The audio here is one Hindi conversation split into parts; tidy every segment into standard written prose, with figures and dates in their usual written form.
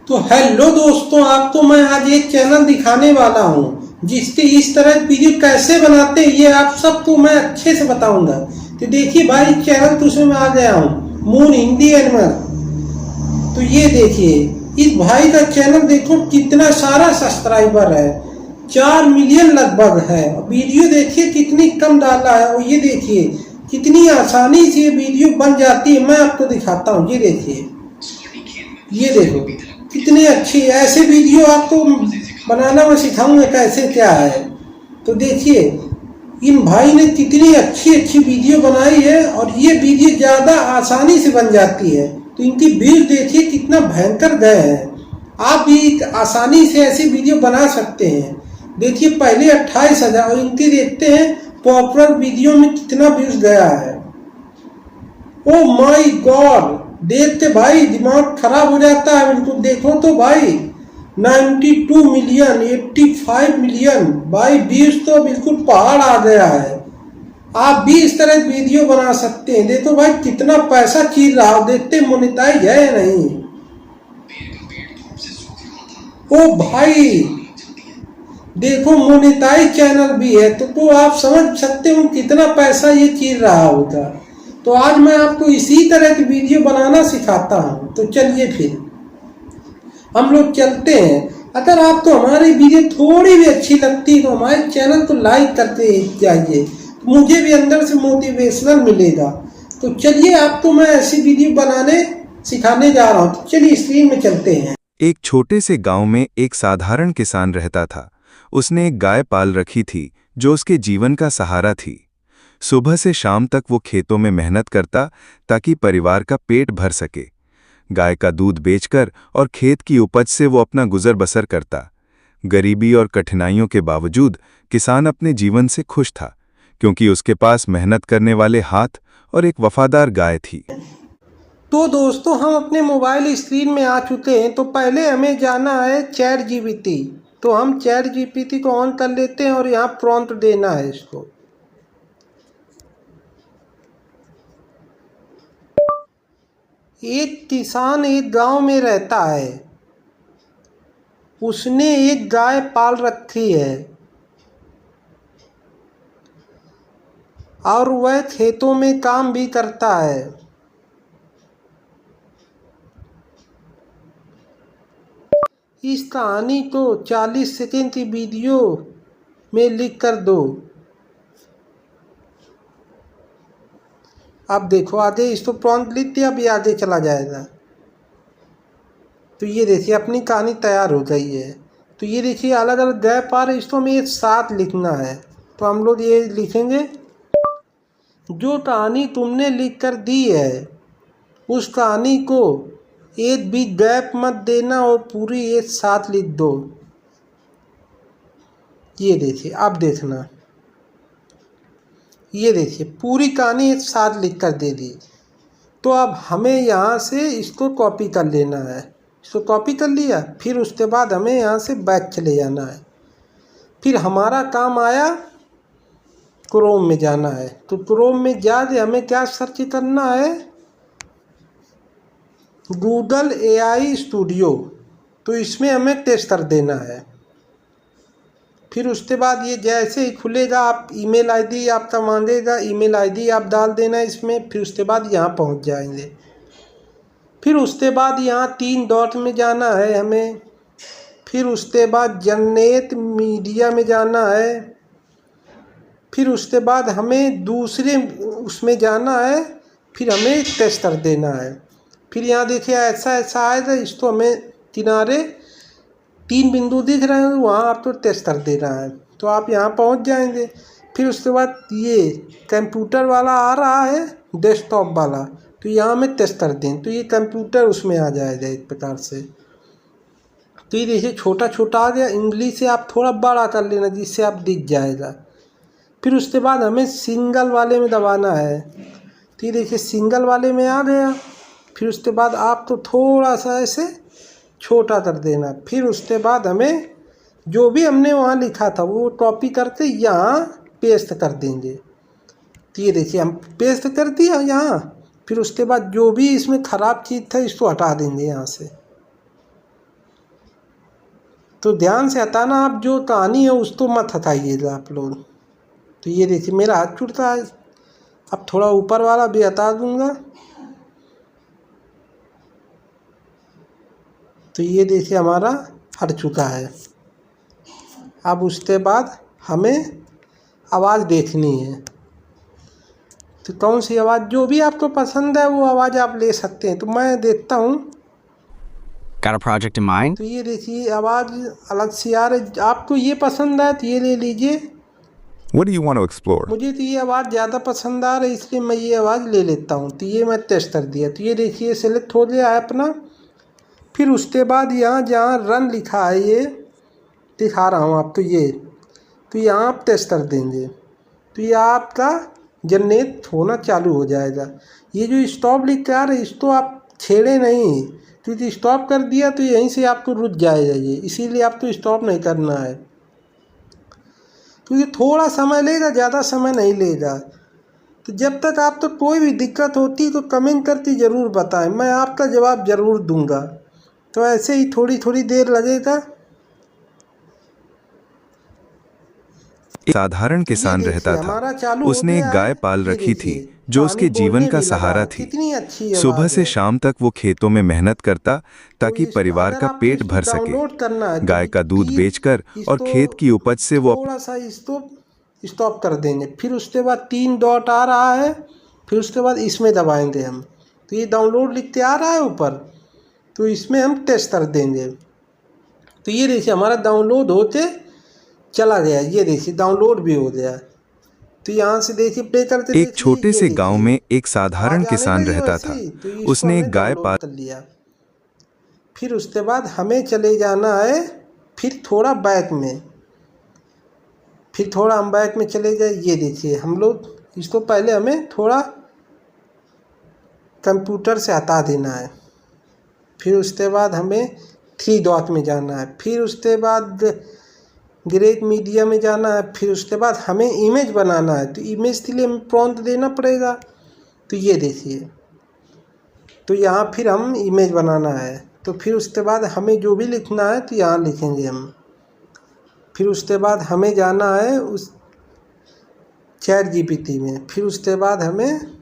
तो हेलो दोस्तों, आपको मैं आज एक चैनल दिखाने वाला हूँ जिसके इस तरह वीडियो कैसे बनाते हैं ये आप सबको मैं अच्छे से बताऊंगा। तो देखिए भाई, चैनल तो उसमें मैं आ गया हूँ, मून हिंदी एनिमल। तो ये देखिए, इस भाई का चैनल देखो कितना सारा सब्सक्राइबर है, 4 मिलियन लगभग है। वीडियो देखिए कितनी कम डाला है, और ये देखिए कितनी आसानी से ये वीडियो बन जाती है। मैं आपको दिखाता हूँ, ये देखिए, ये देखो कितनी अच्छी ऐसे वीडियो आपको बनाना मैं सिखाऊंगा कैसे क्या है। तो देखिए इन भाई ने कितनी अच्छी अच्छी वीडियो बनाई है, और ये वीडियो ज़्यादा आसानी से बन जाती है। तो इनकी व्यूज देखिए कितना भयंकर गए हैं। आप भी आसानी से ऐसी वीडियो बना सकते हैं। देखिए पहले 28,000, और इनके देखते हैं पॉपुलर वीडियो में कितना व्यूज गया है। ओ माय गॉड, देखते भाई दिमाग खराब हो जाता है। इनको देखो तो भाई 92 मिलियन, 85 मिलियन भाई, व्यूज तो बिल्कुल पहाड़ आ गया है। आप भी इस तरह वीडियो बना सकते हैं। देखो भाई कितना पैसा चीर रहा हो, देखते मोनेटाइज है या नहीं। ओ भाई देखो मोनेटाइज चैनल भी है, तो आप समझ सकते हो कितना पैसा ये चीर रहा होगा। तो आज मैं आपको इसी तरह की वीडियो बनाना सिखाता हूँ। तो चलिए फिर हम लोग चलते हैं। अगर आपको हमारी वीडियो थोड़ी भी अच्छी लगती है तो हमारे चैनल को लाइक करते जाइए, मुझे भी अंदर से मोटिवेशनल मिलेगा। तो चलिए आपको मैं ऐसी वीडियो बनाने सिखाने जा रहा हूँ। तो चलिए स्क्रीन में चलते हैं। एक छोटे से गांव में एक साधारण किसान रहता था। उसने एक गाय पाल रखी थी जो उसके जीवन का सहारा थी। सुबह से शाम तक वो खेतों में मेहनत करता ताकि परिवार का पेट भर सके। गाय का दूध बेचकर और खेत की उपज से वो अपना गुजर बसर करता। गरीबी और कठिनाइयों के बावजूद किसान अपने जीवन से खुश था, क्योंकि उसके पास मेहनत करने वाले हाथ और एक वफादार गाय थी। तो दोस्तों हम अपने मोबाइल स्क्रीन में आ चुके हैं। तो पहले हमें जाना है चैट जीपीटी। तो हम चैट जीपीटी को ऑन कर लेते हैं और यहाँ प्रॉम्प्ट देना है इसको। एक किसान एक गांव में रहता है, उसने एक गाय पाल रखी है और वह खेतों में काम भी करता है। इस कहानी को 40 सेकंड की वीडियो में लिख कर दो। अब देखो आगे इसको प्रॉम्प्ट लिख दिया, अभी आगे चला जाएगा। तो ये देखिए अपनी कहानी तैयार हो गई है। तो ये देखिए अलग अलग गैप आ रहे, इसको हमें एक साथ लिखना है। तो हम लोग ये लिखेंगे, जो कहानी तुमने लिख कर दी है उस कहानी को एक भी गैप मत देना और पूरी एक साथ लिख दो। ये देखिए अब देखना, ये देखिए पूरी कहानी एक साथ लिख कर दे दी। तो अब हमें यहाँ से इसको कॉपी कर लेना है। इसको कॉपी कर लिया, फिर उसके बाद हमें यहाँ से बैक चले जाना है। फिर हमारा काम आया क्रोम में जाना है। तो क्रोम में जाके हमें क्या सर्च करना है, गूगल AI स्टूडियो। तो इसमें हमें टेस्ट कर देना है। फिर उसके बाद ये जैसे ही खुलेगा, आप ईमेल आईडी आपका मांगेगा, ईमेल आईडी आप डाल देना इसमें। फिर उसके बाद यहाँ पहुँच जाएंगे। फिर उसके बाद यहाँ 3 डॉट में जाना है हमें। फिर उसके बाद जनरेट मीडिया में जाना है। फिर उसके बाद हमें दूसरे उसमें जाना है। फिर हमें टेस्ट कर देना है। फिर यहाँ देखिए ऐसा ऐसा आएगा, इसको हमें किनारे 3 बिंदु दिख रहे हैं, वहाँ आपको टेस्ट कर देना है। तो आप यहाँ पहुँच जाएंगे। फिर उसके बाद ये कंप्यूटर वाला आ रहा है, डेस्कटॉप वाला, तो यहाँ में टेस्ट कर दें। तो ये कंप्यूटर उसमें आ जाएगा एक प्रकार से। तो ये देखिए छोटा छोटा आ गया। इंग्लिश से आप थोड़ा बड़ा कर लेना जिससे आप दिख जाएगा। फिर उसके बाद हमें सिंगल वाले में दबाना है। तो ये देखिए सिंगल वाले में आ गया। फिर उसके बाद आप तो थोड़ा सा ऐसे छोटा कर देना। फिर उसके बाद हमें जो भी हमने वहाँ लिखा था वो कॉपी करके यहाँ पेस्ट कर देंगे। तो ये देखिए हम पेस्ट कर दिया यहाँ। फिर उसके बाद जो भी इसमें ख़राब चीज़ था इसको हटा देंगे यहाँ से। तो ध्यान से हटाना, आप जो कहानी है उस तो मत हटाइएगा आप लोग। तो ये देखिए मेरा हाथ छूटता है। अब थोड़ा ऊपर वाला भी हटा दूंगा। तो ये देखिए हमारा हट चुका है। अब उसके बाद हमें आवाज़ देखनी है। तो कौन सी आवाज़, जो भी आपको पसंद है वो आवाज़ आप ले सकते हैं। तो मैं देखता हूँ। Got a project in mind? तो ये देखिए आवाज़ अलग सी आ रही। आपको ये पसंद है तो ये ले लीजिए। What do you want to explore? मुझे तो ये आवाज़ ज़्यादा पसंद आ रही, इसलिए मैं ये आवाज़ ले लेता हूँ। तो ये मैं टेस्ट कर दिया। तो ये देखिए सेलेक्ट हो गया है अपना। फिर उसके बाद यहाँ जहाँ रन लिखा है ये दिखा रहा हूँ आप। तो यहाँ आप टेस्ट कर देंगे तो ये आपका जनरेट होना चालू हो जाएगा। ये जो स्टॉप लिख के आ रहा है इसको आप छेड़े नहीं, क्योंकि स्टॉप कर दिया तो यहीं से आपको रुक जाएगा ये, इसीलिए आपको स्टॉप नहीं करना है। क्योंकि थोड़ा समय लेगा, ज़्यादा समय नहीं लेगा। तो जब तक आप तो कोई भी दिक्कत होती तो कमेंट करके ज़रूर बताएं, मैं आपका जवाब ज़रूर दूंगा। तो ऐसे ही थोड़ी थोड़ी देर लगेगा। एक साधारण किसान रहता हमारा था। चालू हो उसने एक गया गाय है। पाल ये रखी देखिए, थी जो उसके कहानी जीवन बोलने का भी लगा सहारा है। थी। कितनी अच्छी सुबह आवाज़ से है। शाम तक वो खेतों में मेहनत करता ताकि तो परिवार अगर का आपको पेट इसको भर सके। डाउनलोड करना है तो गाय का दूध प्लीज़ बेचकर और इसको खेत की उपज से वो थोड़ा सा इसको स्टॉप कर देंगे। फिर उसके बाद 3 डॉट आ रहा है, फिर उसके बाद इसमें दबाएंगे हम। तो ये डाउनलोड लिख के आ रहा है ऊपर, तो इसमें हम टेस्ट कर देंगे। तो ये देखिए हमारा डाउनलोड होते चला गया। ये देखिए डाउनलोड भी हो गया। तो यहाँ से देखिए प्ले करते एक देखिए, छोटे ये से गांव देखिए में एक साधारण आवाज़ आने किसान लगी रहता वैसे था। ही। तो इसको उसने हमने एक गाय डाउनलोड कर लिया। फिर उसके बाद हमें चले जाना है फिर थोड़ा बैक में। फिर थोड़ा हम बैक में चले जाए। ये देखिए हम लोग इसको पहले हमें थोड़ा कंप्यूटर से हटा देना है। फिर उसके बाद हमें 3 डॉट में जाना है। फिर उसके बाद ग्रेट मीडिया में जाना है। फिर उसके बाद हमें इमेज बनाना है। तो इमेज के लिए हमें प्रॉम्प्ट देना पड़ेगा। तो ये देखिए, तो यहाँ फिर हम इमेज बनाना है। तो फिर उसके बाद हमें जो भी लिखना है तो यहाँ लिखेंगे हम। फिर उसके बाद हमें जाना है उस चैट जीपीटी में। फिर उसके बाद हमें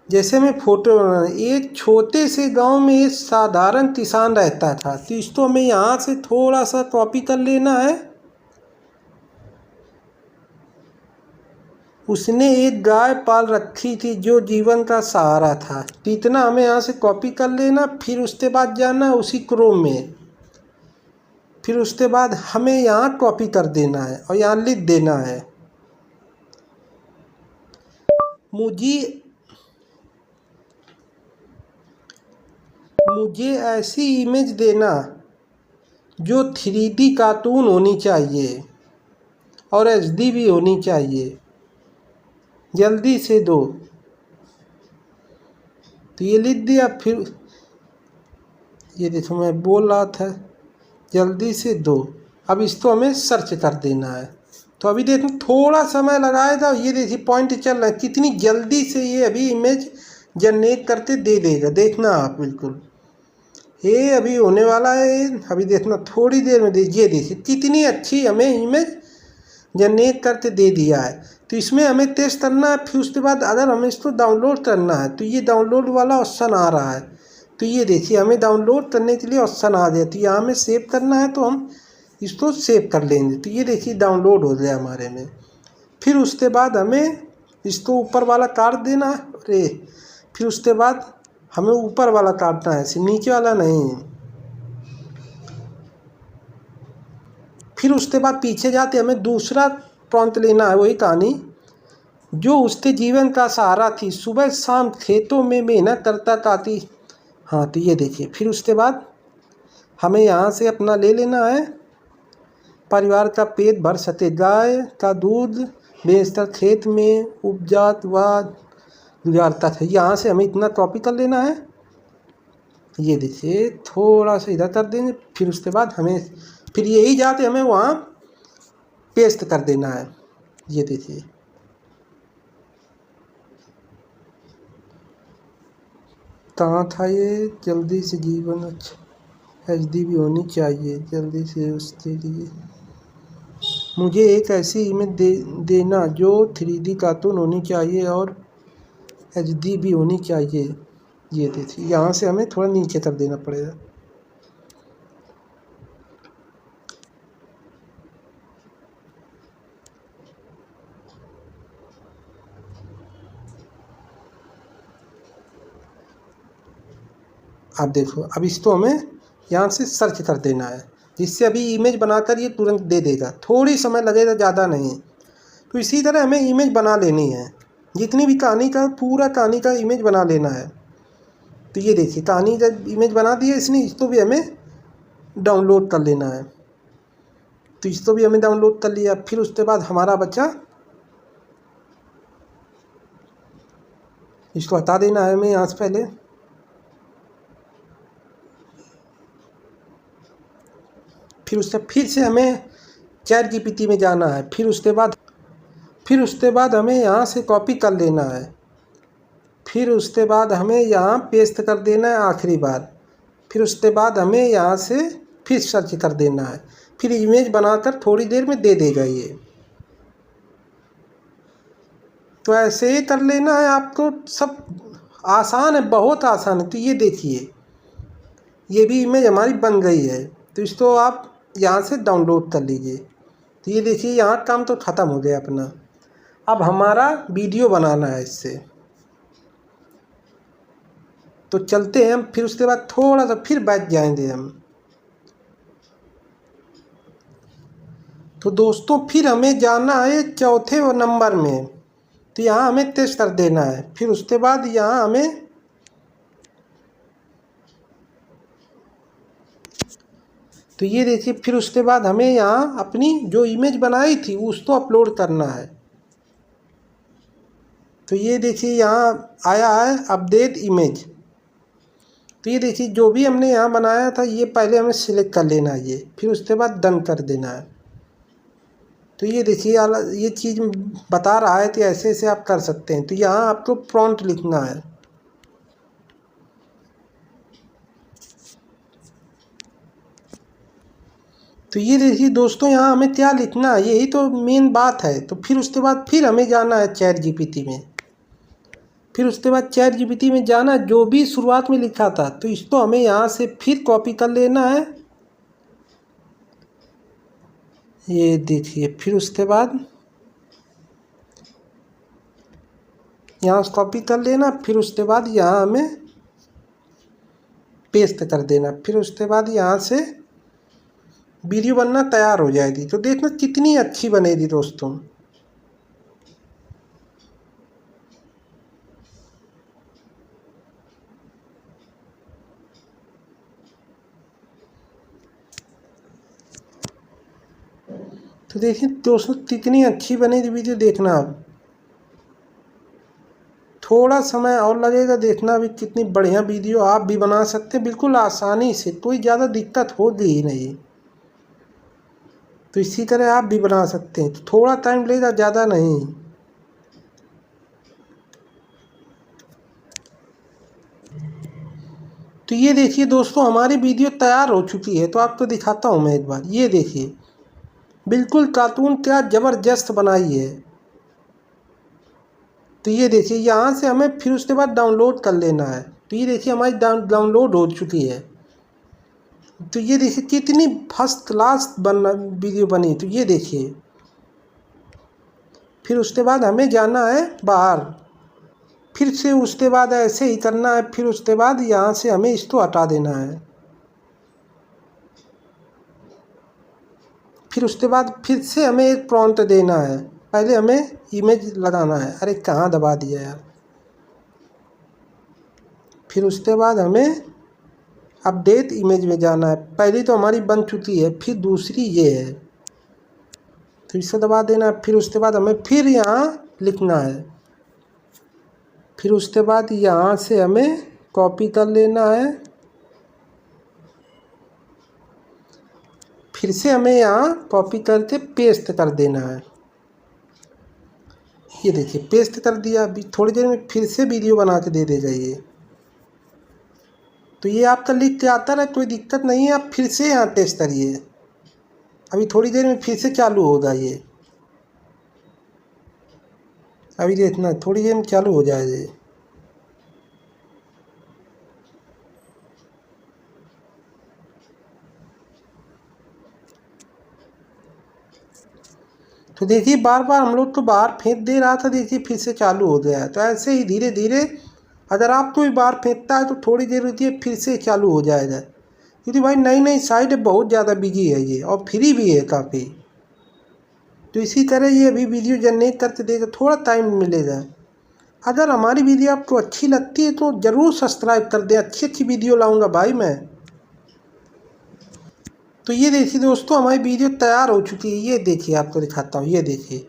जैसे में फ़ोटो बनाना। एक छोटे से गांव में एक साधारण किसान रहता था। तो इसको हमें यहाँ से थोड़ा सा कॉपी कर लेना है। उसने एक गाय पाल रखी थी जो जीवन का सहारा था। तो इतना हमें यहाँ से कॉपी कर लेना। फिर उसके बाद जाना उसी क्रोम में। फिर उसके बाद हमें यहाँ कॉपी कर देना है और यहाँ लिख देना है, मुझे ऐसी इमेज देना जो 3D कार्टून होनी चाहिए और HD भी होनी चाहिए, जल्दी से दो। तो ये लिख दिया। फिर ये देखो मैं बोल रहा था जल्दी से दो। अब इसको हमें सर्च कर देना है। तो अभी देखो थोड़ा समय लगाएगा। ये देखिए पॉइंट चल रहा है, कितनी जल्दी से ये अभी इमेज जनरेट करके दे देगा। देखना आप बिल्कुल, ये अभी होने वाला है। अभी देखना थोड़ी देर में ये देखिए कितनी अच्छी हमें इमेज जनरेट करके दे दिया है। तो इसमें हमें टेस्ट करना है। फिर उसके बाद अगर हमें इसको डाउनलोड करना है तो ये डाउनलोड वाला ऑप्शन आ रहा है। तो ये देखिए हमें डाउनलोड करने के लिए ऑप्शन आ गया। तो यहाँ हमें सेव करना है तो हम इसको सेव कर लेंगे। तो ये देखिए डाउनलोड हो गया हमारे में। फिर उसके बाद हमें इसको ऊपर वाला काट देना है। अरे फिर उसके बाद हमें ऊपर वाला काटना है, नीचे वाला नहीं। फिर उसके बाद पीछे जाते हमें दूसरा प्रॉम्प्ट लेना है, वही कहानी जो उसके जीवन का सहारा थी। सुबह शाम खेतों में मेहनत करता काती। हाँ तो ये देखिए फिर उसके बाद हमें यहाँ से अपना ले लेना है, परिवार का पेट भर सके, गाय का दूध बेचकर खेत में उपजात व गुजारता था। यहाँ से हमें इतना कॉपी कर लेना है। ये देखिए थोड़ा सा इधर कर देंगे। फिर उसके बाद हमें फिर यही जाते हमें वहाँ पेस्ट कर देना है। ये देखिए कहाँ था ये, जल्दी से जीवन। अच्छा HD भी होनी चाहिए जल्दी से। उसके लिए मुझे एक ऐसी इमेज देना जो 3D कार्टून होनी चाहिए और HD भी होनी चाहिए। ये देखिए, यहाँ से हमें थोड़ा नीचे कर देना पड़ेगा। अब देखो, अब इसको हमें यहाँ से सर्च कर देना है, जिससे अभी इमेज बनाकर ये तुरंत दे देगा। थोड़ी समय लगेगा, ज़्यादा नहीं। तो इसी तरह हमें इमेज बना लेनी है, जितनी भी कहानी का, पूरा कहानी का इमेज बना लेना है। तो ये देखिए, कहानी का इमेज बना दिया इसने। इसको भी हमें डाउनलोड कर लेना है। तो इसको भी हमें डाउनलोड कर लिया। फिर उसके बाद हमारा बच्चा, इसको हटा देना है हमें यहाँ से पहले। फिर से हमें ChatGPT में जाना है। फिर उसके बाद हमें यहाँ से कॉपी कर लेना है। फिर उसके बाद हमें यहाँ पेस्ट कर देना है आखिरी बार। फिर उसके बाद हमें यहाँ से फिर सर्च कर देना है। फिर इमेज बनाकर थोड़ी देर में दे देगा ये। तो ऐसे ही कर लेना है आपको। सब आसान है, बहुत आसान है। तो ये देखिए, ये भी इमेज हमारी बन गई है। तो इसको आप यहाँ से डाउनलोड कर लीजिए। तो ये देखिए, यहाँ काम तो ख़त्म हो गया अपना। अब हमारा वीडियो बनाना है इससे। तो चलते हैं हम। फिर उसके बाद थोड़ा सा फिर बैठ जाएंगे हम। तो दोस्तों, फिर हमें जाना है चौथे नंबर में। तो यहाँ हमें टेस्ट कर देना है। फिर उसके बाद यहाँ हमें तो ये देखिए, फिर उसके बाद हमें यहाँ अपनी जो इमेज बनाई थी उसको अपलोड करना है। तो ये देखिए, यहाँ आया है अपडेट इमेज। तो ये देखिए, जो भी हमने यहाँ बनाया था ये पहले हमें सिलेक्ट कर लेना है ये। फिर उसके बाद डन कर देना है। तो ये देखिए, ये चीज़ बता रहा है कि ऐसे ऐसे आप कर सकते हैं। तो यहाँ आपको प्रॉम्प्ट लिखना है। तो ये देखिए दोस्तों, यहाँ हमें क्या लिखना है, यही तो मेन बात है। तो फिर उसके बाद फिर हमें जाना है ChatGPT में। फिर उसके बाद ChatGPT में जाना, जो भी शुरुआत में लिखा था तो इसको हमें यहाँ से फिर कॉपी कर लेना है। ये देखिए, फिर उसके बाद यहाँ से कॉपी कर लेना। फिर उसके बाद यहाँ हमें पेस्ट कर देना। फिर उसके बाद यहाँ से वीडियो बनना तैयार हो जाएगी। तो देखना कितनी अच्छी बनेगी दोस्तों। तो देखिए दोस्तों, कितनी अच्छी बनेगी वीडियो। देखना आप, थोड़ा समय और लगेगा, देखना अभी कितनी बढ़िया वीडियो आप भी बना सकते हैं बिल्कुल आसानी से। कोई ज़्यादा दिक्कत होगी ही नहीं। तो इसी तरह आप भी बना सकते हैं। तो थोड़ा टाइम लेगा, ज़्यादा नहीं। तो ये देखिए दोस्तों, हमारी वीडियो तैयार हो चुकी है। तो आपको दिखाता हूँ मैं एक बार। ये देखिए, बिल्कुल कार्टून क्या ज़बरदस्त बनाई है। तो ये देखिए, यहाँ से हमें फिर उसके बाद डाउनलोड कर लेना है। तो ये देखिए, हमारी डाउनलोड हो चुकी है। तो ये देखिए, कितनी फर्स्ट क्लास वीडियो बनी। तो ये देखिए, फिर उसके बाद हमें जाना है बाहर। फिर से उसके बाद ऐसे ही करना है। फिर उसके बाद यहाँ से हमें इसको हटा देना है। फिर उसके बाद फिर से हमें एक प्रॉम्प्ट देना है। पहले हमें इमेज लगाना है। अरे कहाँ दबा दिया यार। फिर उसके बाद हमें अपडेट इमेज में जाना है। पहली तो हमारी बन चुकी है, फिर दूसरी ये है। तो इसे दबा देना है। फिर उसके बाद हमें फिर यहाँ लिखना है। फिर उसके बाद यहाँ से हमें कॉपी कर लेना है। फिर से हमें यहाँ कॉपी करके पेस्ट कर देना है। ये देखिए, पेस्ट कर दिया। अभी थोड़ी देर में फिर से वीडियो बना के दे देगा ये। तो ये आपका लिख के आता रहा, कोई दिक्कत नहीं है। आप फिर से यहाँ टेस्ट करिए, अभी थोड़ी देर में फिर से चालू होगा ये। अभी देखना थोड़ी देर में चालू हो जाएगा ये। तो देखिए बार बार हम लोग तो बाहर फेंक दे रहा था, देखिए फिर से चालू हो गया है। तो ऐसे ही धीरे धीरे अगर आप कोई बार फेंकता है तो थोड़ी देर होती है फिर से चालू हो जाएगा, क्योंकि भाई नई नई साइट बहुत ज़्यादा बिजी है ये और फ्री भी है काफ़ी। तो इसी तरह ये अभी वीडियो जनरेट करके देगा, थोड़ा टाइम मिलेगा। अगर हमारी वीडियो आपको अच्छी लगती है तो ज़रूर सब्सक्राइब कर दें, अच्छी अच्छी वीडियो लाऊंगा भाई मैं। तो ये देखिए दोस्तों हमारी वीडियो तैयार हो चुकी है। ये देखिए आपको दिखाता हूँ, ये देखिए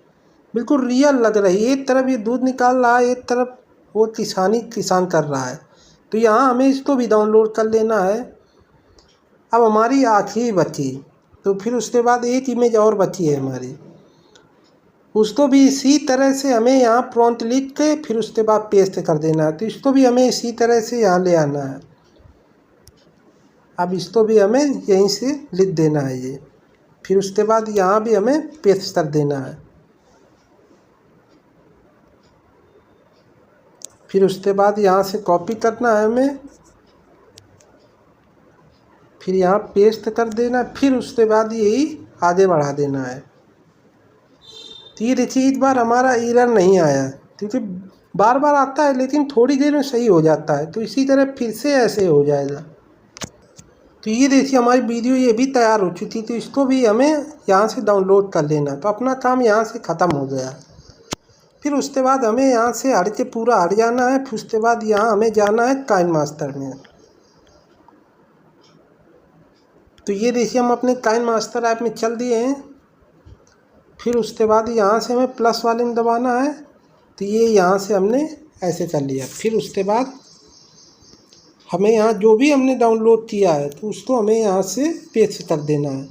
बिल्कुल रियल लग रही है। एक तरफ ये दूध निकाल रहा है, एक तरफ वो किसान कर रहा है। तो यहाँ हमें इसको भी डाउनलोड कर लेना है। अब हमारी आखिरी बची, तो फिर उसके बाद एक इमेज और बची है हमारी, उसको भी इसी तरह से हमें यहाँ प्रॉम्प्ट लिख के फिर उसके बाद पेस्ट कर देना है। तो इसको भी हमें इसी तरह से यहाँ ले आना है। अब इसको भी हमें यहीं से लिख देना है ये, फिर उसके बाद यहाँ भी हमें पेस्ट कर देना है। फिर उसके बाद यहाँ से कॉपी करना है हमें, फिर यहाँ पेस्ट कर देना, फिर उसके बाद यही आगे बढ़ा देना है। तो ये देखिए इस बार हमारा एरर नहीं आया, क्योंकि बार बार आता है लेकिन थोड़ी देर में सही हो जाता है। तो इसी तरह फिर से ऐसे हो जाएगा। तो ये देखिए हमारी वीडियो ये भी तैयार हो चुकी थी। तो इसको भी हमें यहाँ से डाउनलोड कर लेना। तो अपना काम यहाँ से ख़त्म हो गया। फिर उसके बाद हमें यहाँ से हट के पूरा हट जाना है। फिर उसके बाद यहाँ हमें जाना है काइनमास्टर में। तो ये देखिए हम अपने काइनमास्टर ऐप में चल दिए हैं। फिर उसके बाद यहाँ से हमें प्लस वाले में दबाना है। तो ये यहाँ से हमने ऐसे कर लिया। फिर उसके बाद हमें यहाँ जो भी हमने डाउनलोड किया है तो उसको हमें यहाँ से पेस्ट कर देना है।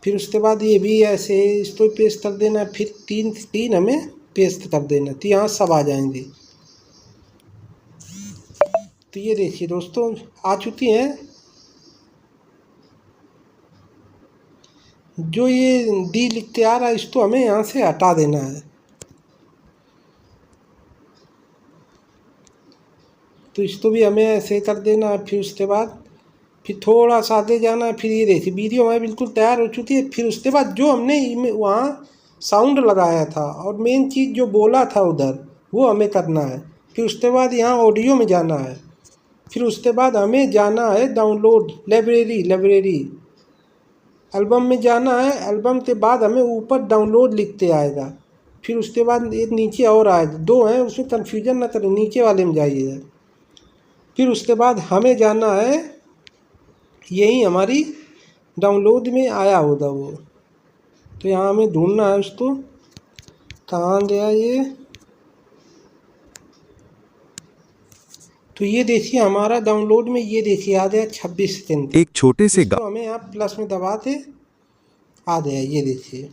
फिर उसके बाद ये भी ऐसे इसको पेस्ट कर देना है। फिर तीन हमें पेस्ट कर देना, तो यहाँ सब आ जाएंगे। तो ये देखिए दोस्तों आ चुकी हैं। जो ये डी लिख के आ रहा है इसको हमें यहाँ से हटा देना है। तो इसको भी हमें ऐसे कर देना है। फिर उसके बाद फिर थोड़ा सा आगे जाना है। फिर ये देखिए वीडियो हमारी बिल्कुल तैयार हो चुकी है। फिर उसके बाद जो हमने वहाँ साउंड लगाया था और मेन चीज़ जो बोला था उधर वो हमें करना है। फिर उसके बाद यहाँ ऑडियो में जाना है। फिर उसके बाद हमें जाना है डाउनलोड लाइब्रेरी एल्बम में जाना है। एल्बम के बाद हमें ऊपर डाउनलोड लिखते आएगा। फिर उसके बाद एक नीचे और आएगा, दो हैं उसमें कन्फ्यूजन ना करें, नीचे वाले में जाइएगा। फिर उसके बाद हमें जाना है, यही हमारी डाउनलोड में आया होगा वो। तो यहाँ हमें ढूंढना है उसको, कहाँ गया ये। तो ये देखिए हमारा डाउनलोड में ये देखिए आ गया 26 सेकंड। एक छोटे से इसको हमें यहाँ प्लस में दबाते आ गया, ये देखिए।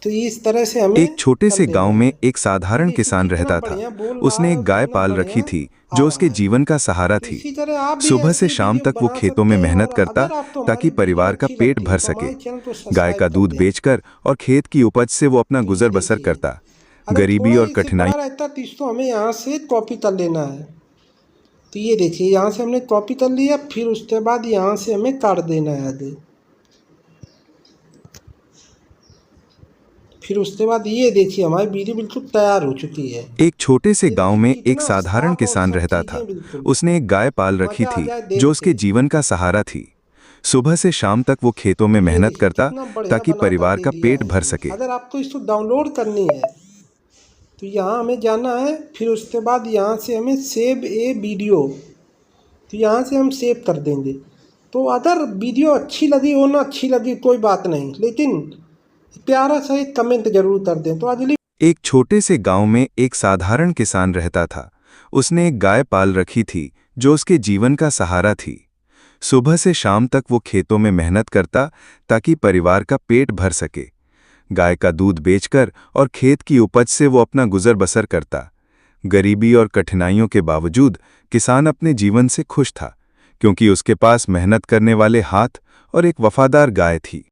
तो इस तरह से हमें एक छोटे से कर गांव देना में है। एक साधारण देखिए किसान कितना रहता बढ़िया था। बोल रहा उसने है, एक गाय कितना पाल बढ़िया रखी थी आ जो रहा उसके है। जीवन का सहारा तो थी। इसी तरह आप भी सुबह ऐसे से शाम वीडियो तक वो बना खेतों सकते में हैं। मेहनत और करता अगर आपको ताकि हमारी वीडियो परिवार का अच्छी पेट लगती भर है तो सके। हमारे चैनल को गाय सब्सक्राइब का कर दूध दें। बेचकर और खेत की उपज से वो अपना तो गुजर ये बसर देखिए करता। अगर गरीबी थोड़ा और इसे कठिनाई बड़ा रहता तो इसको हमें यहाँ से कॉपी कर लेना है। तो ये देखिए यहाँ से हमने कॉपी कर लिया। फिर उसके बाद यहाँ से हमें काट देना है आगे। फिर उसके बाद ये देखिए हमारी वीडियो बिल्कुल तैयार हो चुकी है। एक छोटे से ये गांव देखिए में एक कितना साधारण साफ और किसान सब रहता था। चीजें बिल्कुल उसने एक गाय पाल रखी मजा आ थी जाए जो देख उसके के। जीवन का सहारा थी। सुबह से शाम तक वो खेतों में ये मेहनत देखिए करता कितना बढ़िया ताकि बना कर परिवार दे का दिया पेट है भर इसने। सके। अगर आपको इसको डाउनलोड करनी है तो यहाँ हमें जाना है। फिर उसके बाद यहाँ से हमें सेव ए वीडियो, तो यहाँ से हम सेव कर देंगे। तो अगर वीडियो अच्छी लगी हो ना अच्छी लगी कोई बात नहीं, लेकिन प्यारा सा एक कमेंट जरूर कर दें। तो अगली एक छोटे से गांव में एक साधारण किसान रहता था। उसने एक गाय पाल रखी थी जो उसके जीवन का सहारा थी। सुबह से शाम तक वो खेतों में मेहनत करता ताकि परिवार का पेट भर सके। गाय का दूध बेचकर और खेत की उपज से वो अपना गुजर बसर करता। गरीबी और कठिनाइयों के बावजूद किसान अपने जीवन से खुश था, क्योंकि उसके पास मेहनत करने वाले हाथ और एक वफादार गाय थी।